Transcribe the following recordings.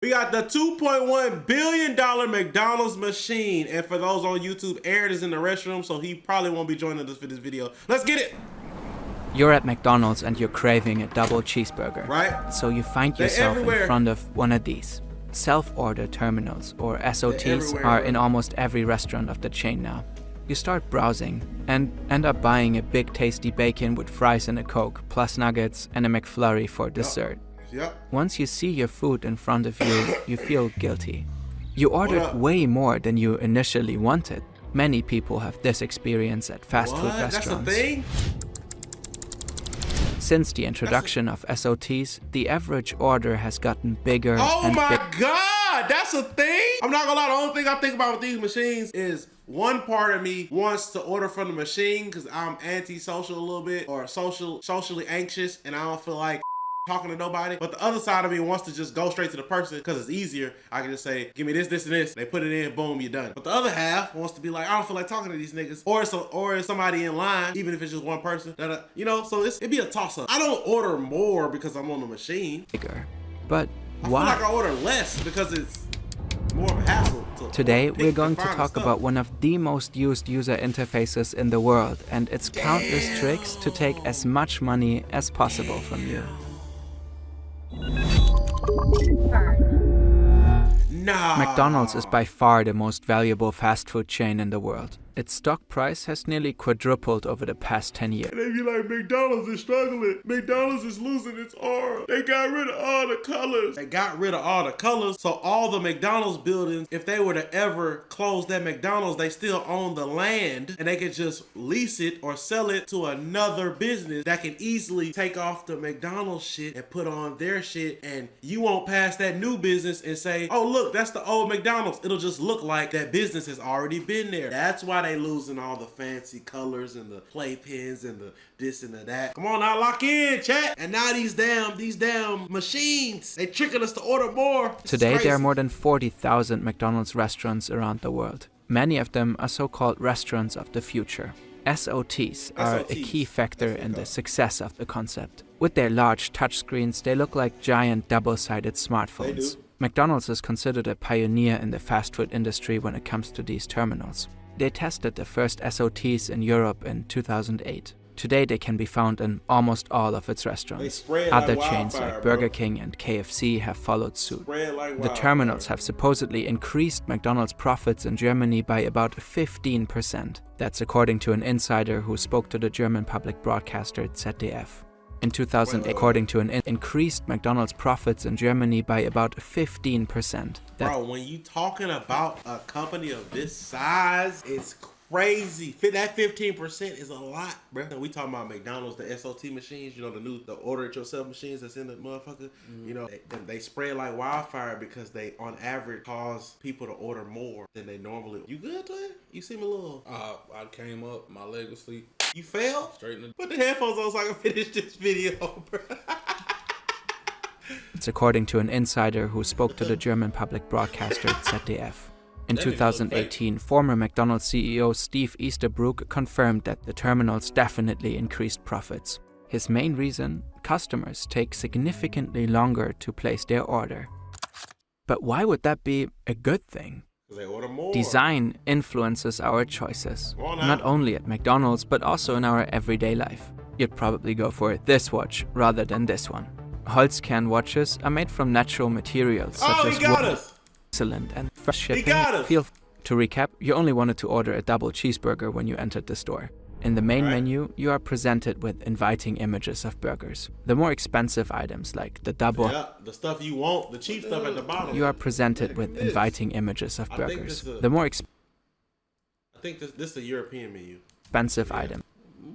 We got the $2.1 billion McDonald's machine. And for those on YouTube, Aaron is in the restroom, so he probably won't be joining us for this video. Let's get it. You're at McDonald's and you're craving a double cheeseburger. Right. So you find yourself in front of one of these. Self-order terminals, or SOTs, are in almost every restaurant of the chain now. You start browsing and end up buying a big tasty bacon with fries and a Coke, plus nuggets and a McFlurry for dessert. Yep. Once you see your food in front of you, you feel guilty. You ordered way more than you initially wanted. Many people have this experience at fast food restaurants. That's a thing? Since the introduction of SOTs, the average order has gotten bigger and Oh my God, that's a thing? I'm not gonna lie, the only thing I think about with these machines is one part of me wants to order from the machine because I'm antisocial a little bit, or socially anxious, and I don't feel like talking to nobody. But the other side of me wants to just go straight to the person because it's easier. I can just say, give me this, this, and this. They put it in, boom, you're done. But the other half wants to be like, I don't feel like talking to these niggas. Or it's somebody in line, even if it's just one person. That you know, so it'd be a toss-up. I don't order more because I'm on the machine. bigger. But why? I feel like I order less because it's more of a hassle. Today, we're going to talk about one of the most used user interfaces in the world and its countless tricks to take as much money as possible from you. Nah. McDonald's is by far the most valuable fast food chain in the world. Its stock price has nearly quadrupled over the past 10 years. And they be like, McDonald's is struggling. McDonald's is losing its aura. They got rid of all the colors. They got rid of all the colors. So all the McDonald's buildings, if they were to ever close that McDonald's, they still own the land and they could just lease it or sell it to another business that can easily take off the McDonald's shit and put on their shit. And you won't pass that new business and say, oh, look, that's the old McDonald's. It'll just look like that business has already been there. That's why they losing all the fancy colors and the playpens and the this and the that. Come on now, lock in, chat. And now these damn machines, they tricking us to order more. Today, there are more than 40,000 McDonald's restaurants around the world. Many of them are so-called restaurants of the future. SOTs are a key factor in the success of the concept. With their large touchscreens, they look like giant double-sided smartphones. McDonald's is considered a pioneer in the fast food industry when it comes to these terminals. They tested the first SOTs in Europe in 2008. Today they can be found in almost all of its restaurants. Other chains like Burger King and KFC have followed suit. The terminals have supposedly increased McDonald's profits in Germany by about 15%. That's according to an insider who spoke to the German public broadcaster ZDF. In 2008, according to an increased McDonald's profits in Germany by about 15%. Bro, when you talking about a company of this size, it's crazy. That 15% is a lot, bro. We talking about McDonald's, the SOT machines, you know, the order it yourself machines that's in the motherfucker. You know, they spread like wildfire because they, on average, cause people to order more than they normally. You good, Twin? You seem a little... I came up, my leg was asleep. You fell? Straighten Put the headphones on so I can finish this video, bro. It's according to an insider who spoke to the German public broadcaster ZDF. In 2018, former McDonald's CEO Steve Easterbrook confirmed that the terminals definitely increased profits. His main reason? Customers take significantly longer to place their order. But why would that be a good thing? They order more. Design influences our choices, not only at McDonald's but also in our everyday life. You'd probably go for this watch rather than this one. Holzkern watches are made from natural materials such as wood, excellent and fresh shipping. To recap, you only wanted to order a double cheeseburger when you entered the store. In the main menu, you are presented with inviting images of burgers. The more expensive items like the double... Yeah, the stuff you want, the cheap stuff at the bottom. You are presented with inviting images of burgers. The more I think this is the European menu. Expensive item.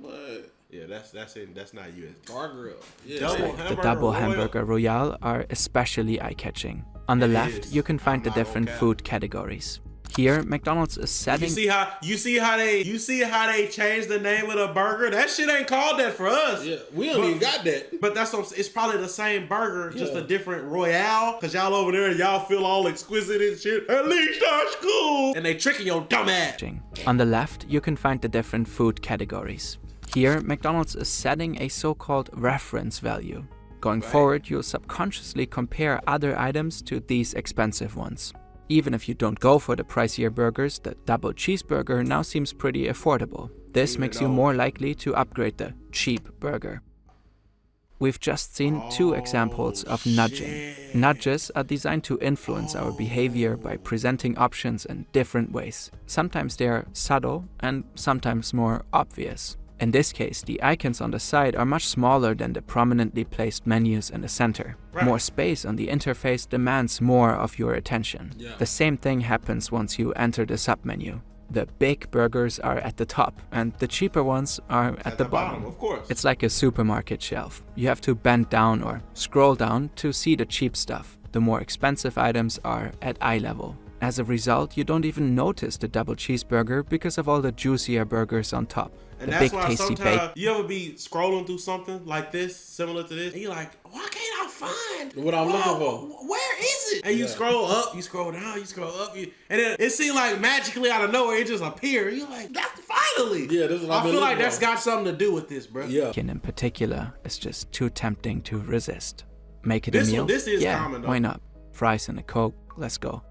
What? Yeah, that's not US. Bar grill. Yeah. The double hamburger royale are especially eye-catching. On the left, you can find the different food categories. Here, McDonald's is setting... You see how they changed the name of the burger? That shit ain't called that for us. Yeah, we don't even got that. But it's probably the same burger, just a different royale. Cause y'all over there, y'all feel all exquisite and shit. At least that's cool. And they tricking your dumb ass. On the left, you can find the different food categories. Here, McDonald's is setting a so-called reference value. Going forward, you'll subconsciously compare other items to these expensive ones. Even if you don't go for the pricier burgers, the double cheeseburger now seems pretty affordable. This makes you more likely to upgrade the cheap burger. We've just seen two examples of nudging. Nudges are designed to influence our behavior by presenting options in different ways. Sometimes they are subtle and sometimes more obvious. In this case, the icons on the side are much smaller than the prominently placed menus in the center. More space on the interface demands more of your attention. The same thing happens once you enter the submenu. The big burgers are at the top, and the cheaper ones are at the bottom. Of course. It's like a supermarket shelf. You have to bend down or scroll down to see the cheap stuff. The more expensive items are at eye level. As a result, you don't even notice the double cheeseburger because of all the juicier burgers on top. And the that's big why tasty sometimes you ever be scrolling through something like this, similar to this, and you're like, why can't I find what I'm looking for? Where is it? And you scroll up, you scroll down, you scroll up, and then it seems like magically out of nowhere it just appears. And you're like, that's finally. Yeah, this is what I feel like that's got something to do with this, bro. Yeah. In particular, is just too tempting to resist. Make it a This meal? one, this is yeah, common though. Why not? Fries and a Coke, let's go.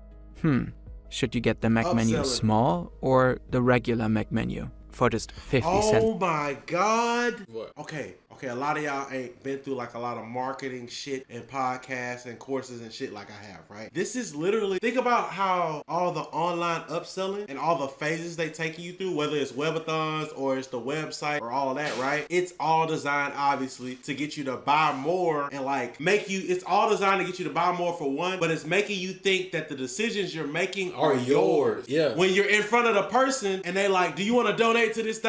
Should you get the Mac menu Upselling. small or the regular Mac menu for just 50 cents? Oh my God. What? Okay, a lot of y'all ain't been through like a lot of marketing shit and podcasts and courses and shit like I have, right? This is literally, think about how all the online upselling and all the phases they taking you through, whether it's webathons or it's the website or all that, right? It's all designed obviously to get you to buy more and like make you, it's all designed to get you to buy more for one, but it's making you think that the decisions you're making are yours. Yeah. When you're in front of the person and they like, do you want to donate to this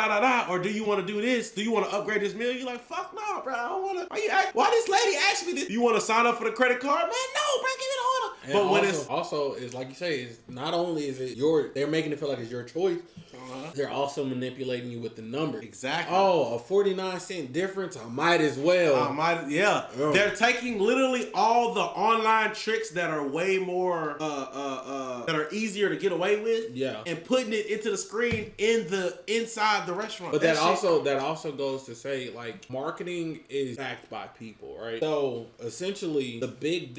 or do you want to do this? Do you want to upgrade this meal? You're like, fuck no, bro. I don't want to. Why this lady asked me this? You want to sign up for the credit card? Man, no, bro, give me the order. And But when also, it's like you say, it's not only is it they're making it feel like it's your choice, they're also manipulating you with the number. Exactly. Oh, a 49-cent difference, I might as well. They're taking literally all the online tricks that are way more, that are easier to get away with, and putting it into the screen inside the restaurant. But that also goes to say, like, marketing is backed by people, right? So essentially, the big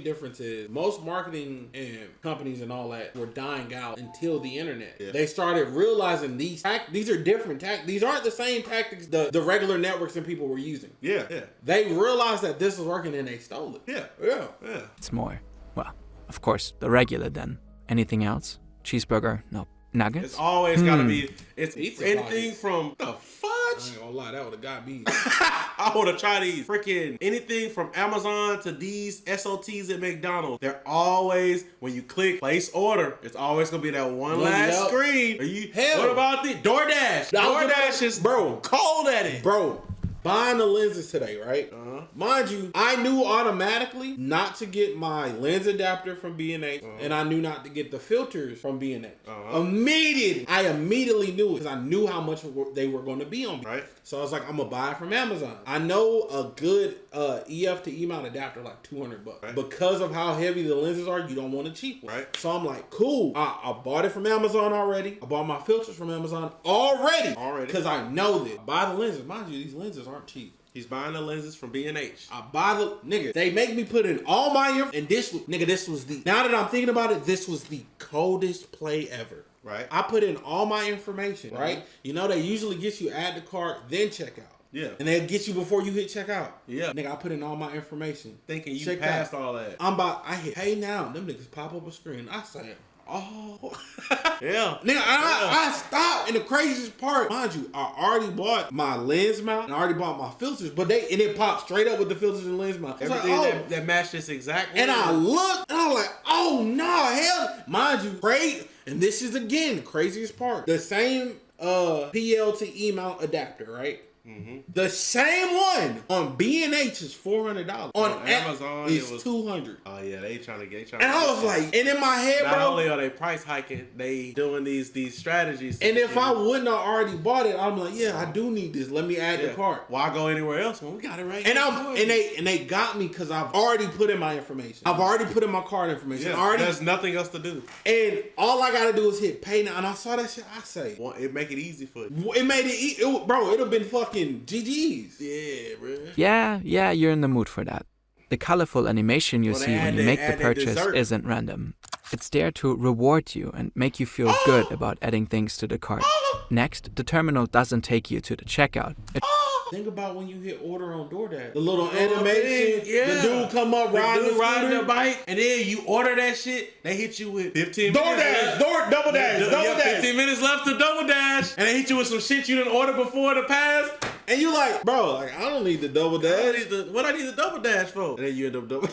difference is most marketing and companies and all that were dying out until the internet. Yeah. They started realizing these are different tactics. These aren't the same tactics the regular networks and people were using. Yeah. They realized that this was working and they stole it. Yeah. It's more. Well, of course, the regular then. Anything else? Cheeseburger? Nope. Nuggets? It's always gotta be. It's Pizza anything pockets. from the fudge. I ain't gonna lie, that would have got me. I want to try these. Freaking anything from Amazon to these SOTs at McDonald's. They're always, when you click place order, it's always gonna be that one last screen. What about the DoorDash? DoorDash is cold at it, bro. Buying the lenses today, right? Mind you, I knew automatically not to get my lens adapter from B&H, and I knew not to get the filters from B&H. I immediately knew it because I knew how much they were going to be on me. Right. So I was like, I'm gonna buy it from Amazon. I know a good EF to E mount adapter like $200. Right. Because of how heavy the lenses are, you don't want a cheap one. Right. So I'm like, cool. I bought it from Amazon already. I bought my filters from Amazon already. Because I know this. I buy the lenses. Mind you, these lenses aren't cheap. He's buying the lenses from B&H. I buy the nigga. They make me put in all my info, and this was the. Now that I'm thinking about it, this was the coldest play ever. Right. I put in all my information. Right. You know they usually get you add to cart then check out. Yeah. And they'll get you before you hit checkout. Yeah. Nigga, I put in all my information. Thinking you passed all that. I hit pay now. Them niggas pop up a screen. I say, oh. Yeah. Nigga, I stopped. And the craziest part, mind you, I already bought my lens mount and I already bought my filters, but it popped straight up with the filters and lens mount. Everything that matched this exact way. And I looked and I was like, oh no, hell. Mind you, great. And this is again the craziest part. The same PL to E mount adapter, right? Mm-hmm. The same one on B&H is $400. On Amazon is $200. Oh yeah, they trying to get. And I was like, and in my head, not bro. only are they price hiking, they doing these strategies. And if I wouldn't have already bought it, I'm like, yeah, I do need this. Let me add the cart. Why go anywhere else when we got it right and here? And they got me because I've already put in my information. I've already put in my card information. Yeah, there's nothing else to do. And all I gotta do is hit pay now. And I saw that shit. I say, well, it make it easy for you. It made it, bro. It'd have been fucking fucking GGs. Yeah, bro. Yeah, you're in the mood for that. The colorful animation you Well, see when you make the purchase isn't random. It's there to reward you and make you feel good about adding things to the cart. Next, the terminal doesn't take you to the checkout. Think about when you hit order on DoorDash. The little animation, the dude come up riding the bike, and then you order that shit, they hit you with 15 DoorDash, minutes. double dash. 15 minutes left to double dash, and they hit you with some shit you didn't order before the pass. And you like, bro, like, I don't need the double dash. What I need the double dash for? And then you end up double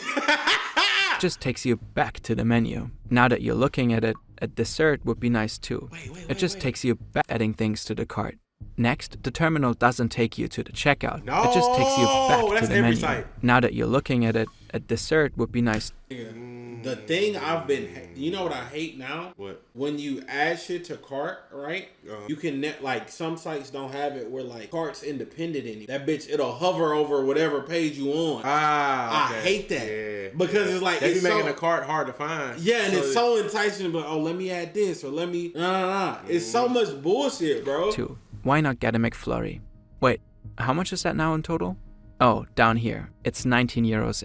just takes you back to the menu. Now that you're looking at it, a dessert would be nice too. It just takes you back adding things to the cart. Next, the terminal doesn't take you to the checkout. It just takes you back to the menu. Site. Now that you're looking at it, a dessert would be nice. The thing I've been, you know what I hate now? What? When you add shit to cart, right? You can like some sites don't have it where like cart's independent in it. That bitch, it'll hover over whatever page you on. Okay. I hate that because it's like they be it's making the cart hard to find. Yeah, and it's so enticing. But let me add this or let me. It's so much bullshit, bro. 2. Why not get a McFlurry? Wait, how much is that now in total? Oh, down here, it's 19.97 euros.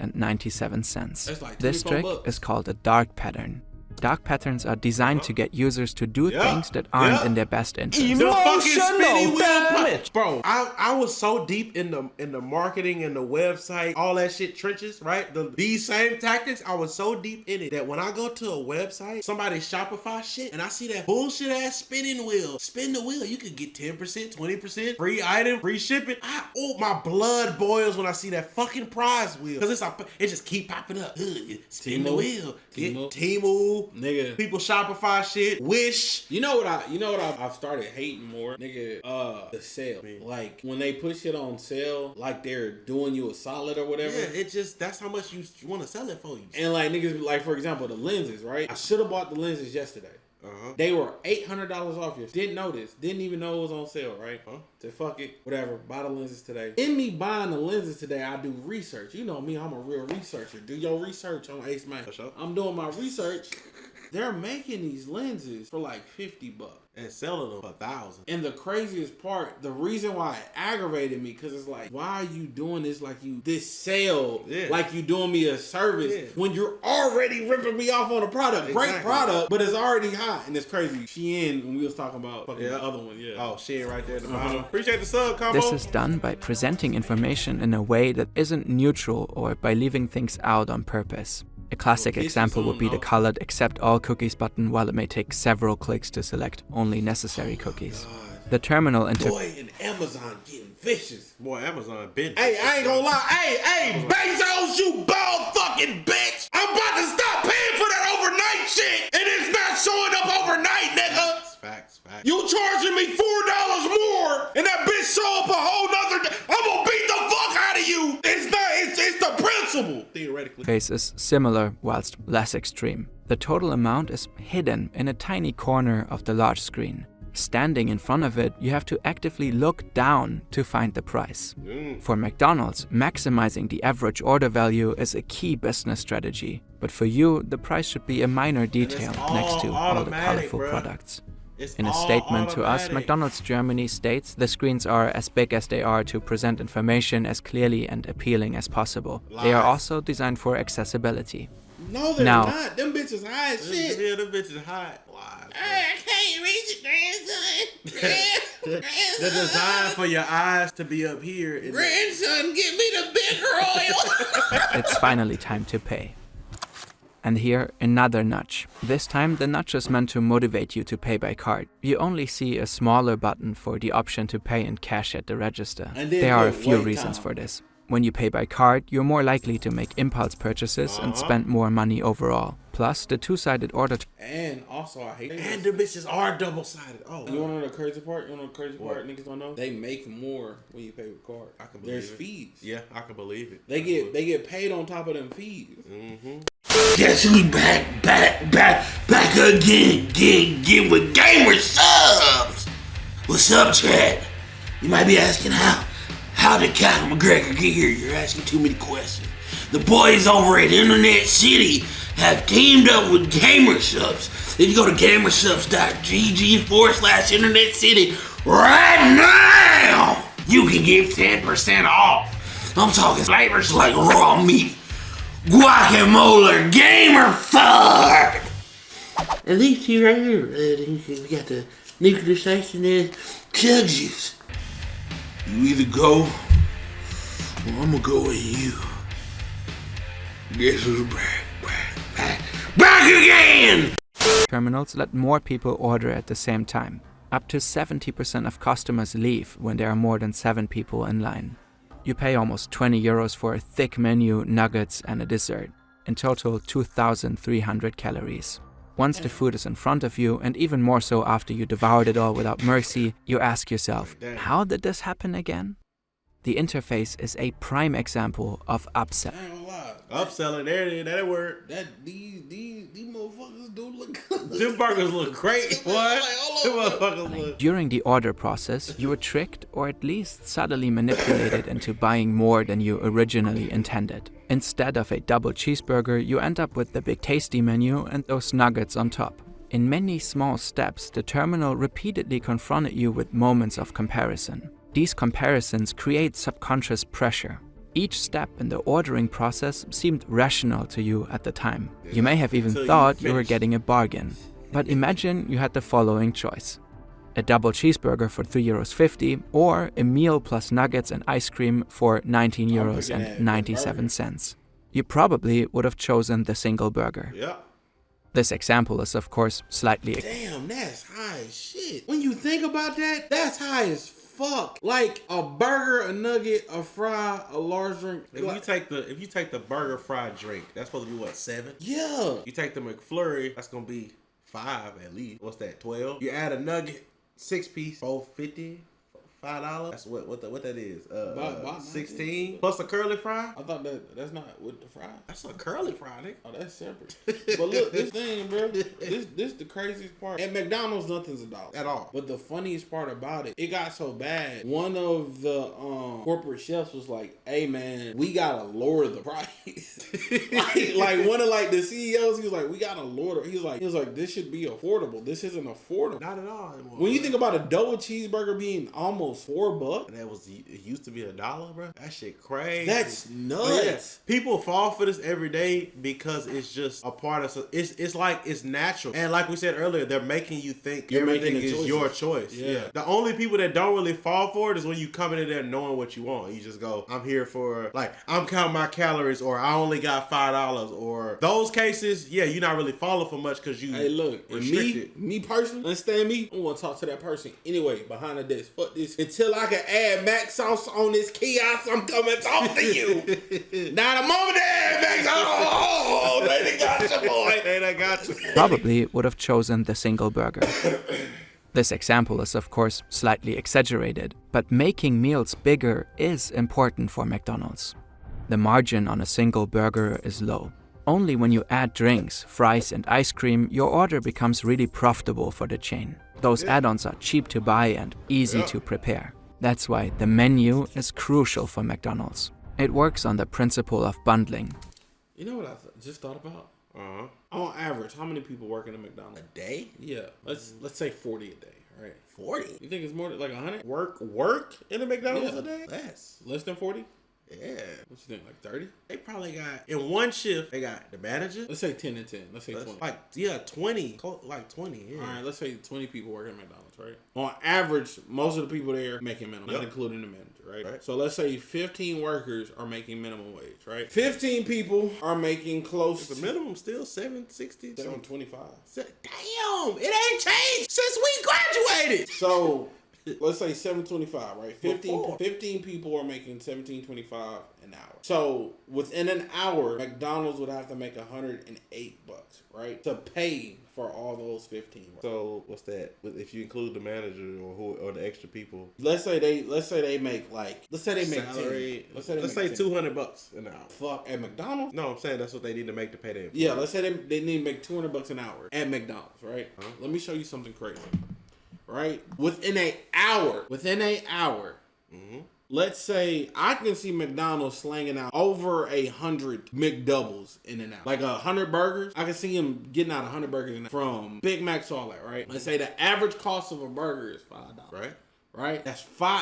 That's like This trick is called a dark pattern. Dark patterns are designed to get users to do things that aren't in their best interest. The fucking spinning wheel, bro. I was so deep in the marketing and the website, all that shit trenches, right? These same tactics, I was so deep in it that when I go to a website, somebody Shopify shit, and I see that bullshit ass spinning wheel. Spin the wheel, you could get 10%, 20%, free item, free shipping. My blood boils when I see that fucking prize wheel, because it just keep popping up. Spin the wheel, Temu. Nigga, people Shopify shit, Wish. You know what I've started hating more, nigga. The sale, like when they put shit on sale, like they're doing you a solid or whatever. Yeah, that's how much you want to sell it for you. And like niggas, like for example, the lenses, right? I should have bought the lenses yesterday. They were $800 off. Didn't notice. Didn't even know it was on sale, right? Said fuck it, whatever. Buy the lenses today. In me buying the lenses today, I do research. You know me, I'm a real researcher. Do your research on Ace Man. For sure. I'm doing my research. They're making these lenses for like $50 and selling them for $1,000. And the craziest part, the reason why it aggravated me, because it's like, why are you doing this this sale, like you doing me a service when you're already ripping me off on a product? Exactly. Great product, but it's already hot. And it's crazy. Shein, when we was talking about fucking the other one, Oh, Shein right there at the bottom. Appreciate the sub combo. This is done by presenting information in a way that isn't neutral or by leaving things out on purpose. A classic example would be the colored accept all cookies button, while it may take several clicks to select only necessary cookies. The terminal Boy, and Amazon getting vicious. Boy, Amazon been. Hey, I ain't gonna lie. Hey, Bezos, you bald fucking bitch. I'm about to stop paying for that overnight shit, and it's not showing up overnight, nigga. Facts. You charging me $4 more, and that bitch show up a whole nother day. I'm gonna beat the fuck out of you. It's the principle. Theoretically. Face is similar whilst less extreme. The total amount is hidden in a tiny corner of the large screen. Standing in front of it, you have to actively look down to find the price. For McDonald's, maximizing the average order value is a key business strategy. But for you, the price should be a minor detail next to all the colorful products. In a statement to us, McDonald's Germany states the screens are as big as they are to present information as clearly and appealing as possible. They are also designed for accessibility. No, they're not. Them bitches high as shit. Yeah, them bitches high. I can't reach it, grandson. The design for your eyes to be up here. Grandson, give me the bigger oil. It's finally time to pay. And here, another nudge. This time, the nudge is meant to motivate you to pay by card. You only see a smaller button for the option to pay in cash at the register. There are a few reasons for this. When you pay by card, you're more likely to make impulse purchases and spend more money overall. Plus, the two-sided order... And also, I hate... And the bitches are double-sided. Oh, you want to know the crazy part? Niggas don't know? They make more when you pay with card. I can believe There's fees. Yeah, I can believe it. They get paid on top of them fees. Guess who's back again with Gamer Subs. What's up, Chad? You might be asking how did Conor McGregor get here? You're asking too many questions. The boys over at InternetCity have teamed up with Gamer Subs. If you go to gamersubs.gg/InternetCity right now, you can get 10% off. I'm talking flavors like raw meat, guacamole, gamer fud. And these two right here, we got the nuclear station and chug juice. You either go, or I'm gonna go with you. Guess who's back again! Terminals let more people order at the same time. Up to 70% of customers leave when there are more than 7 people in line. You pay almost 20 euros for a thick menu, nuggets and a dessert. In total, 2,300 calories. Once the food is in front of you, and even more so after you devoured it all without mercy, you ask yourself, how did this happen again? The interface is a prime example of upselling. Upselling, there it is, that word. These motherfuckers do look good. Them burgers look great, boy. Them motherfuckers look. During the order process, you were tricked or at least subtly manipulated into buying more than you originally intended. Instead of a double cheeseburger, you end up with the big tasty menu and those nuggets on top. In many small steps, the terminal repeatedly confronted you with moments of comparison. These comparisons create subconscious pressure. Each step in the ordering process seemed rational to you at the time. You may have even thought you were getting a bargain. But imagine you had the following choice: a double cheeseburger for €3.50 or a meal plus nuggets and ice cream for €19.97. You probably would have chosen the single burger. Yeah. This example is of course slightly... Damn, that's high as shit. When you think about that, that's high as fuck. Like a burger, a nugget, a fry, a large drink. If you take the burger fried drink, that's supposed to be what, 7? Yeah. You take the McFlurry, that's gonna be 5 at least. What's that, 12? You add a nugget, 6-piece, $4.50, $5. That's what that is. 16 plus a curly fry. I thought that's not with the fry. That's a curly fry, nigga. Oh, that's separate. But look, this thing, bro. This the craziest part. At McDonald's, nothing's $1 At all. But the funniest part about it, it got so bad. One of the corporate chefs was like, "Hey man, we gotta lower the price." like one of like the CEOs, he was like, "We gotta lower." He was like, "This should be affordable. This isn't affordable." Not at all anymore. When you think about a double cheeseburger being almost $4, and it used to be $1, bro. That shit crazy. that's nuts. Yeah, people fall for this every day because it's just a part of. It's like it's natural, and like we said earlier, they're making you think everything is your choice. Yeah. The only people that don't really fall for it is when you come in there knowing what you want. You just go, I'm here for like I'm counting my calories, or I only got $5, or those cases. Yeah, you're not really falling for much because you. Hey, look, me personally, understand me? I'm gonna talk to that person anyway behind the desk. Fuck this. Until I can add mac sauce on this kiosk, I'm coming to talk to you. Now the moment they add mac sauce, oh, they got you, boy. They got you. Probably would have chosen the single burger. This example is of course slightly exaggerated, but making meals bigger is important for McDonald's. The margin on a single burger is low. Only when you add drinks, fries and ice cream, your order becomes really profitable for the chain. Those add-ons are cheap to buy and easy to prepare. That's why the menu is crucial for McDonald's. It works on the principle of bundling. You know what I just thought about? On average, how many people work in a McDonald's A day? Yeah, let's say 40 a day, right? 40? You think it's more like 100? Work in a McDonald's Yeah. a day? Less than 40? Yeah. What you think, like 30? They probably got, in one shift, they got the manager. Let's say 10 and 10. Let's say 20. Like, yeah, 20. Like 20, yeah. All right, let's say 20 people work at McDonald's, right? On average, most of the people there making minimum, not including the manager, right? So let's say 15 workers are making minimum wage, right? 15 people are making close The to minimum still $7.60. $7.25. Damn, it ain't changed since we graduated. So let's say $7.25, right? 15 Before. 15 people are making $17.25 an hour. So within an hour, McDonald's would have to make $108, right? To pay for all those 15. So what's that? If you include the manager or the extra people, Let's say they make salary. 10. Let's say $200 an hour. Fuck, at McDonald's? No, I'm saying that's what they need to make to pay them. Yeah, let's say they need to make $200 an hour at McDonald's, right? Let me show you something crazy. Right? Within an hour, let's say I can see McDonald's slanging out over 100 McDoubles in an hour. Like 100 burgers. I can see him getting out 100 burgers in an hour. From Big Macs to all that, right? Let's say the average cost of a burger is $5. Right. right?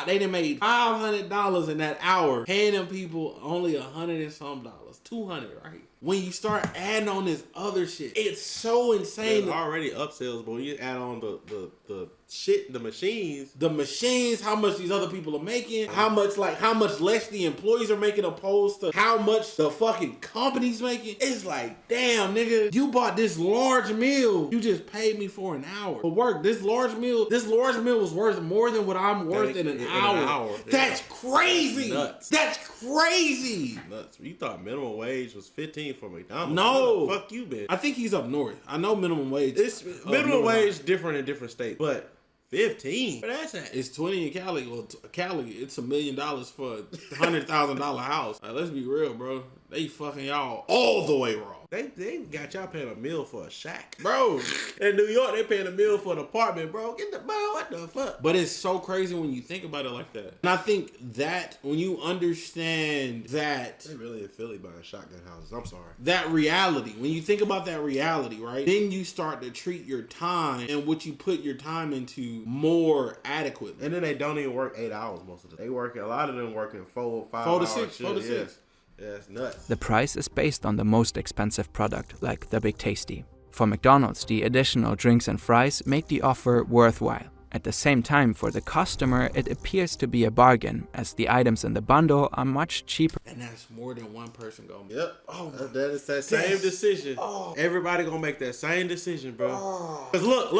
They done made $500 in that hour, paying them people only $100 and some dollars, $200, right? When you start adding on this other shit, it's so insane. There's already upsells, but when you add on the shit, the machines, how much these other people are making, how much less the employees are making opposed to how much the fucking company's making. It's like, damn, nigga, you bought this large meal. You just paid me for an hour for work. This large meal was worth more than what I'm worth in an hour. That's crazy. That's crazy. Nuts. You thought minimum wage was 15 for McDonald's? No. Where the fuck you been? I think he's up north. I know minimum wage. It's minimum wage different in different states, but 15. Where that's at? It's 20 in Cali. Well, Cali, it's $1 million for a $100,000 house. Like, let's be real, bro. They fucking y'all all the way wrong. They got y'all paying a meal for a shack, bro. In New York, they paying a meal for an apartment, bro. What the fuck? But it's so crazy when you think about it like that. And I think that when you understand that, they really in Philly buying shotgun houses. I'm sorry. That reality. When you think about that reality, right? Then you start to treat your time and what you put your time into more adequately. And then they don't even work 8 hours most of the time. They work. A lot of them working 4 to 6. Yeah, it's nuts. The price is based on the most expensive product, like the Big Tasty. For McDonald's, the additional drinks and fries make the offer worthwhile. At the same time, for the customer, it appears to be a bargain, as the items in the bundle are much cheaper. And that's more than one person going to make. Yep. Oh, that is that same decision. Oh. Everybody going to make that same decision, bro. Because look.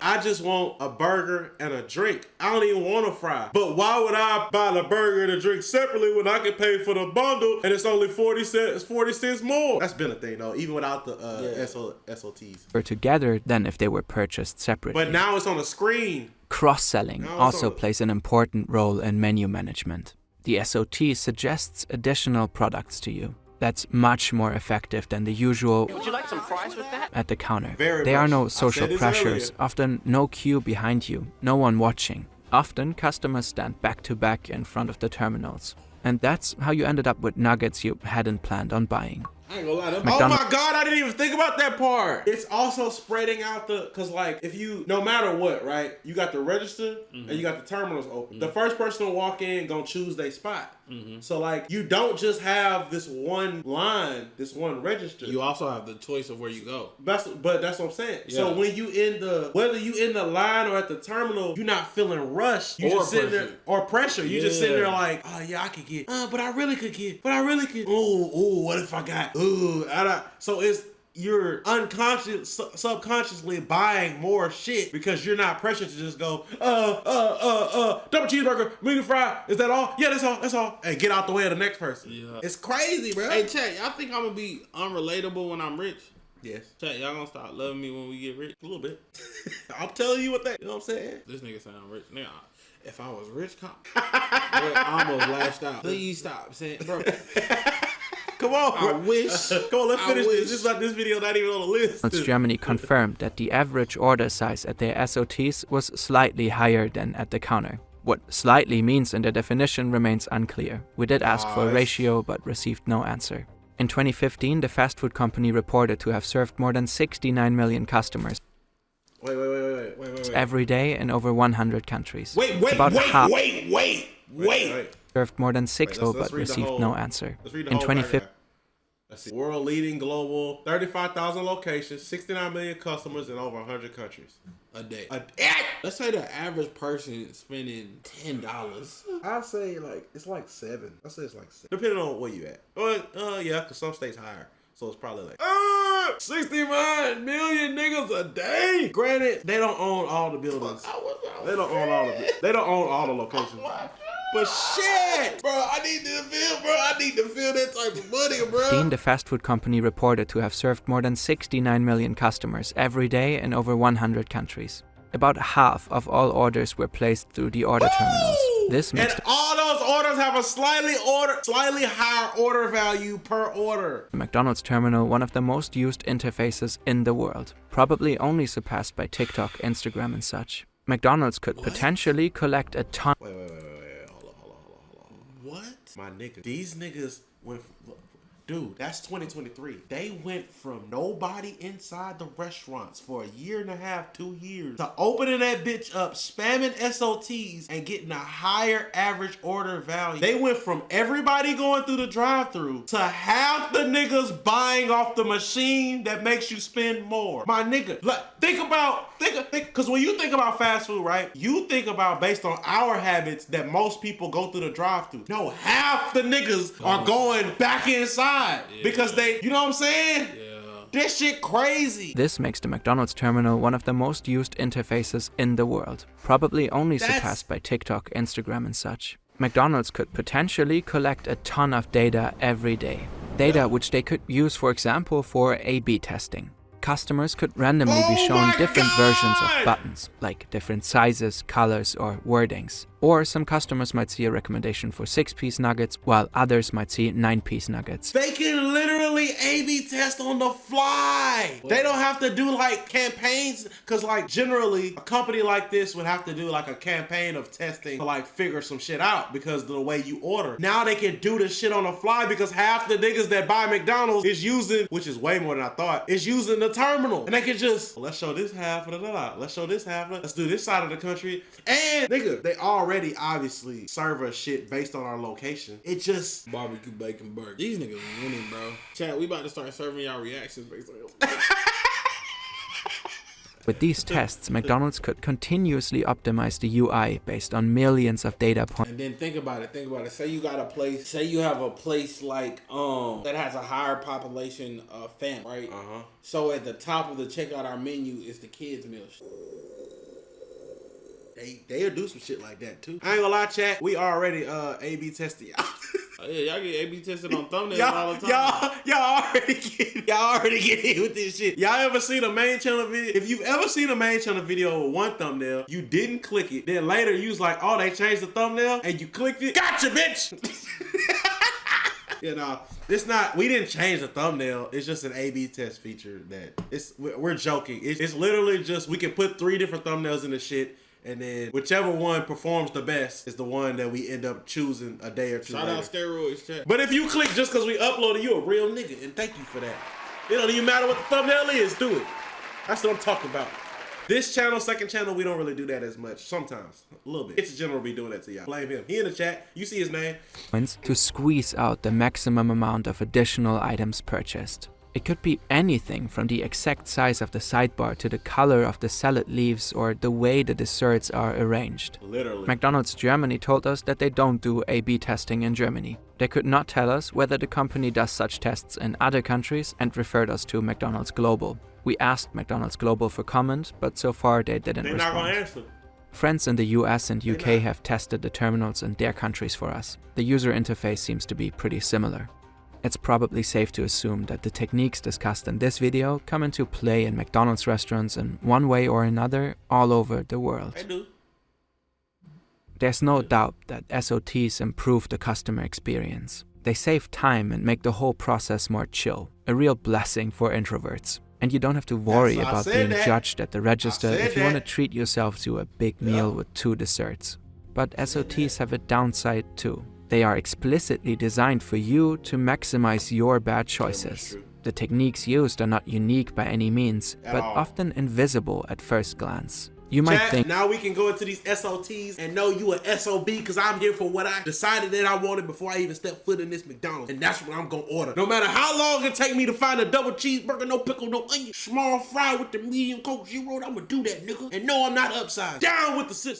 I just want a burger and a drink. I don't even want a fry. But why would I buy the burger and the drink separately when I can pay for the bundle and it's only 40 cents more? That's been a thing, though, even without the SOTs. Together than if they were purchased separately. But now it's on the screen. Cross-selling also plays an important role in menu management. The SOT suggests additional products to you. That's much more effective than the usual "Would you like some fries with that?" at the counter. Very there much. are no social pressures, earlier. often no queue behind you, no one watching. Often customers stand back to back in front of the terminals. And that's how you ended up with nuggets you hadn't planned on buying. I ain't gonna lie, oh my God, I didn't even think about that part. It's also spreading out cause like if you, no matter what, right? You got the register and you got the terminals open. The first person to walk in gonna choose their spot. So like you don't just have this one line, this one register. You also have the choice of where you go. That's what I'm saying. Yeah. So when you whether you in the line or at the terminal, you're not feeling rushed. You just sitting there or pressure. You just sitting there like, oh yeah, I could get, but I really could. Oh, what if I got? So you're subconsciously buying more shit because you're not pressured to just go, double cheeseburger, medium fry. Is that all? Yeah, that's all. And get out the way of the next person. Yeah. It's crazy, bro. Hey, chat, y'all think I'm gonna be unrelatable when I'm rich? Yes. Chat, y'all gonna start loving me when we get rich? A little bit. I'm telling you what you know what I'm saying? This nigga sound rich. Nigga, if I was rich, I almost lashed out. Please stop saying, bro. Come on, bro. I wish. Come on, let's finish this. This video not even on the list. Germany confirmed that the average order size at their SOTs was slightly higher than at the counter. What slightly means in the definition remains unclear. We did ask for a ratio, but received no answer. In 2015, the fast food company reported to have served more than 69 million customers. Wait. Every day in over 100 countries. Wait. Served more than 6 but received no answer. In 2015, world leading global, 35,000 locations, 69 million customers in over 100 countries. A day. Let's say the average person is spending $10. I say it's like 7. I say it's like 7. Depending on where you at. Yeah, because some states higher. So it's probably like 69 million niggas a day. Granted, they don't own all the buildings. They don't own all the locations. But shit, bro, I need to feel that type of money, bro. The fast food company reported to have served more than 69 million customers every day in over 100 countries. About half of all orders were placed through the order terminals. This makes all those orders have a slightly higher order value per order. The McDonald's terminal one of the most used interfaces in the world, probably only surpassed by TikTok, Instagram, and such. McDonald's could potentially collect a ton. Wait. Hold on. What? My nigga. These niggas went. Dude, that's 2023. They went from nobody inside the restaurants for a year and a half, 2 years, to opening that bitch up, spamming SOTs, and getting a higher average order value. They went from everybody going through the drive-thru to half the niggas buying off the machine that makes you spend more. My nigga, like, think, because when you think about fast food, right, you think about based on our habits that most people go through the drive-thru. No, half the niggas are going back inside because they, you know what I'm saying? Yeah. This shit crazy. This makes the McDonald's terminal one of the most used interfaces in the world, probably only surpassed by TikTok, Instagram and such. McDonald's could potentially collect a ton of data every day. Data which they could use, for example, for A/B testing. Customers could randomly be shown different versions of buttons, like different sizes, colors, or wordings. Or some customers might see a recommendation for 6-piece nuggets, while others might see 9-piece nuggets. They can literally A/B test on the fly. They don't have to do like campaigns, because like generally a company like this would have to do like a campaign of testing to like figure some shit out because of the way you order. Now they can do this shit on the fly because half the niggas that buy McDonald's is using, which is way more than I thought, is using the terminal. And they can just, let's show this half of the, let's show this half of it, let's do this side of the country. And nigga, they already obviously serve us shit based on our location. It just barbecue bacon burger. These niggas winning, bro. Chat, we about to start serving y'all reactions based on your With these tests, McDonald's could continuously optimize the UI based on millions of data points. And then think about it. Say you got a place, say you have a place like that has a higher population of family, right? So at the top of the checkout our menu is the kids meal. They'll do some shit like that too. I ain't gonna lie, chat. We already A/B tested y'all. Yeah, y'all get A/B tested on thumbnails all the time. Y'all already get in with this shit. Y'all ever seen a main channel video? If you've ever seen a main channel video with one thumbnail, you didn't click it. Then later you was like, oh, they changed the thumbnail, and you clicked it. Gotcha, bitch. You know, it's not. We didn't change the thumbnail. It's just an A/B test feature that we're joking. It's literally just we can put 3 different thumbnails in the shit. And then whichever one performs the best is the one that we end up choosing a day or two later. Shout out steroids, chat. But if you click just because we uploaded, you a real nigga, and thank you for that. It don't even matter what the thumbnail is, do it. That's what I'm talking about. This channel, second channel, we don't really do that as much. Sometimes, a little bit. It's general be doing that to y'all. Blame him. He in the chat. You see his name. To squeeze out the maximum amount of additional items purchased. It could be anything from the exact size of the sidebar to the color of the salad leaves or the way the desserts are arranged. Literally. McDonald's Germany told us that they don't do A/B testing in Germany. They could not tell us whether the company does such tests in other countries and referred us to McDonald's Global. We asked McDonald's Global for comment, but so far they didn't respond. They're not gonna answer. Friends in the US and UK have tested the terminals in their countries for us. The user interface seems to be pretty similar. It's probably safe to assume that the techniques discussed in this video come into play in McDonald's restaurants in one way or another all over the world. I do. There's no doubt that SOTs improve the customer experience. They save time and make the whole process more chill, a real blessing for introverts. And you don't have to worry about being judged at the register if you want to treat yourself to a big meal with 2 desserts. But SOTs have a downside too. They are explicitly designed for you to maximize your bad choices. The techniques used are not unique by any means, but often invisible at first glance. You might think, now we can go into these SOTs and know you a SOB because I'm here for what I decided that I wanted before I even stepped foot in this McDonald's. And that's what I'm going to order. No matter how long it take me to find a double cheeseburger, no pickle, no onion, small fry with the medium Coke Zero, I'm going to do that, nigga. And no, I'm not upsized. Down with the system.